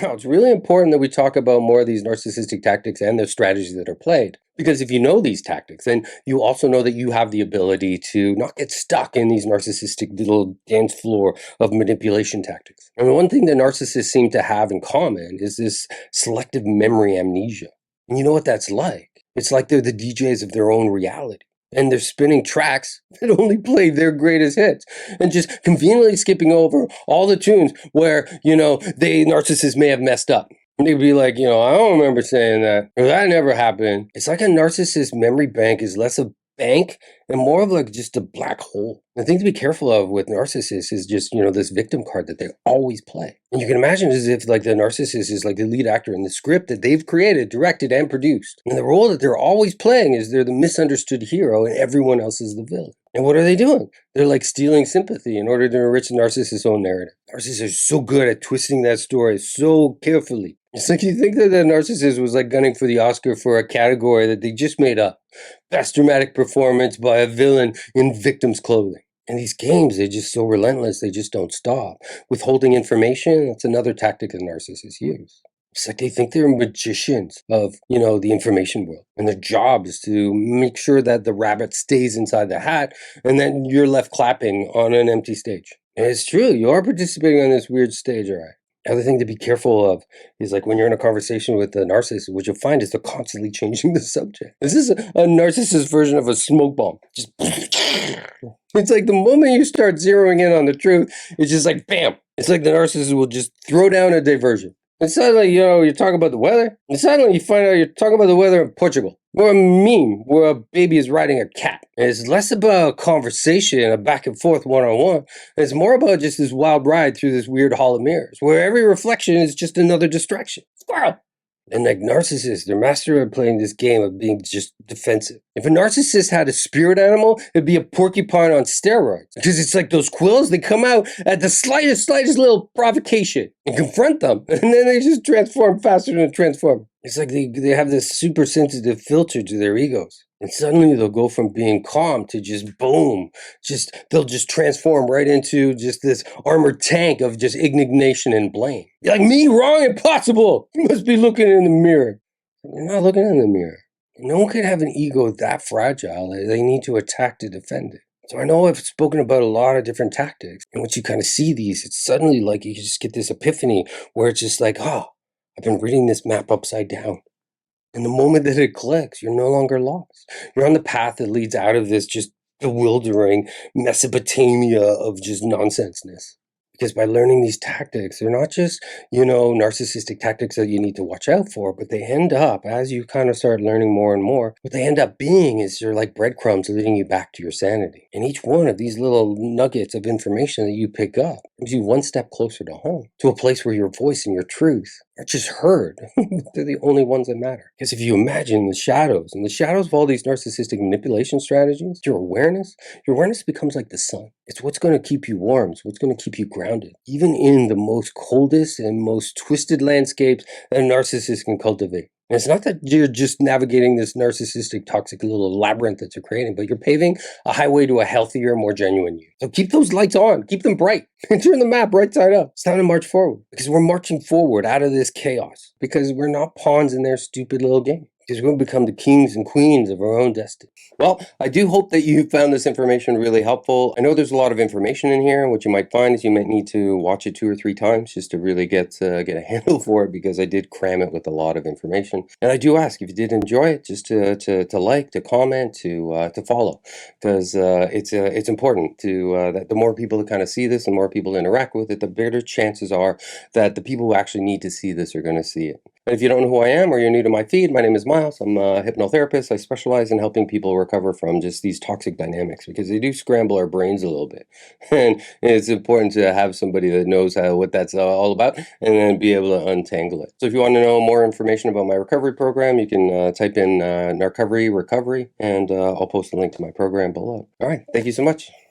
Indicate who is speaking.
Speaker 1: Now, it's really important that we talk about more of these narcissistic tactics and the strategies that are played. Because if you know these tactics, then you also know that you have the ability to not get stuck in these narcissistic little dance floor of manipulation tactics. And one thing that narcissists seem to have in common is this selective memory amnesia. And you know what that's like? It's like they're the DJs of their own reality. And they're spinning tracks that only play their greatest hits and just conveniently skipping over all the tunes where, they narcissists may have messed up. And they'd be like, I don't remember saying that, or that never happened. It's like a narcissist memory bank is less a bank and more of like just a black hole. The thing to be careful of with narcissists is just, this victim card that they always play. And you can imagine as if like the narcissist is like the lead actor in the script that they've created, directed, and produced. And the role that they're always playing is they're the misunderstood hero and everyone else is the villain. And what are they doing? They're like stealing sympathy in order to enrich the narcissist's own narrative. Narcissists are so good at twisting that story so carefully. It's like you think that the narcissist was like gunning for the Oscar for a category that they just made up. Best dramatic performance by a villain in victim's clothing. And these games, they're just so relentless, they just don't stop. Withholding information, that's another tactic that narcissists use. It's like they think they're magicians of, the information world. And their job is to make sure that the rabbit stays inside the hat and then you're left clapping on an empty stage. And it's true, you are participating on this weird stage, all right? Other thing to be careful of is like when you're in a conversation with a narcissist, what you'll find is they're constantly changing the subject. This is a narcissist version of a smoke bomb. Just it's like the moment you start zeroing in on the truth, it's just like bam. It's like the narcissist will just throw down a diversion. And suddenly, you're talking about the weather. And suddenly you find out you're talking about the weather in Portugal. Or a meme where a baby is riding a cat. And it's less about a conversation, a back and forth one-on-one. It's more about just this wild ride through this weird hall of mirrors, where every reflection is just another distraction. Squirrel! And like narcissists, they're master at playing this game of being just defensive. If a narcissist had a spirit animal, it'd be a porcupine on steroids. Because it's like those quills, they come out at the slightest little provocation and confront them. And then they just transform faster than a transformer. It's like they have this super sensitive filter to their egos. And suddenly they'll go from being calm to just boom. They'll just transform right into just this armored tank of just indignation and blame. You're like, me, wrong, impossible. You must be looking in the mirror. You're not looking in the mirror. No one can have an ego that fragile that they need to attack to defend it. So I know I've spoken about a lot of different tactics. And once you kind of see these, it's suddenly like you just get this epiphany where it's just like, oh, I've been reading this map upside down. And the moment that it clicks, you're no longer lost. You're on the path that leads out of this just bewildering Mesopotamia of just nonsenseness. Because by learning these tactics, they're not just, narcissistic tactics that you need to watch out for, but they end up, as you kind of start learning more and more, what they end up being is they're like breadcrumbs leading you back to your sanity. And each one of these little nuggets of information that you pick up brings you one step closer to home, to a place where your voice and your truth are just heard. They're the only ones that matter. Because if you imagine the shadows, and the shadows of all these narcissistic manipulation strategies, your awareness becomes like the sun. It's what's going to keep you warm. It's what's going to keep you grounded. Even in the most coldest and most twisted landscapes that a narcissist can cultivate. And it's not that you're just navigating this narcissistic, toxic little labyrinth that you're creating, but you're paving a highway to a healthier, more genuine you. So keep those lights on, keep them bright, and turn the map right side up. It's time to march forward, because we're marching forward out of this chaos, because we're not pawns in their stupid little game. Because we're going to become the kings and queens of our own destiny. Well, I do hope that you found this information really helpful. I know there's a lot of information in here. What you might find is you might need to watch it 2 or 3 times just to really get a handle for it, because I did cram it with a lot of information. And I do ask if you did enjoy it, just to like, to comment, to follow, because it's important to that the more people that kind of see this and more people interact with it, the better chances are that the people who actually need to see this are going to see it. And if you don't know who I am or you're new to my feed, my name is Miles. I'm a hypnotherapist. I specialize in helping people recover from just these toxic dynamics, because they do scramble our brains a little bit. And it's important to have somebody that knows what that's all about and then be able to untangle it. So if you want to know more information about my recovery program, you can type in Narcovery Recovery, and I'll post a link to my program below. All right. Thank you so much.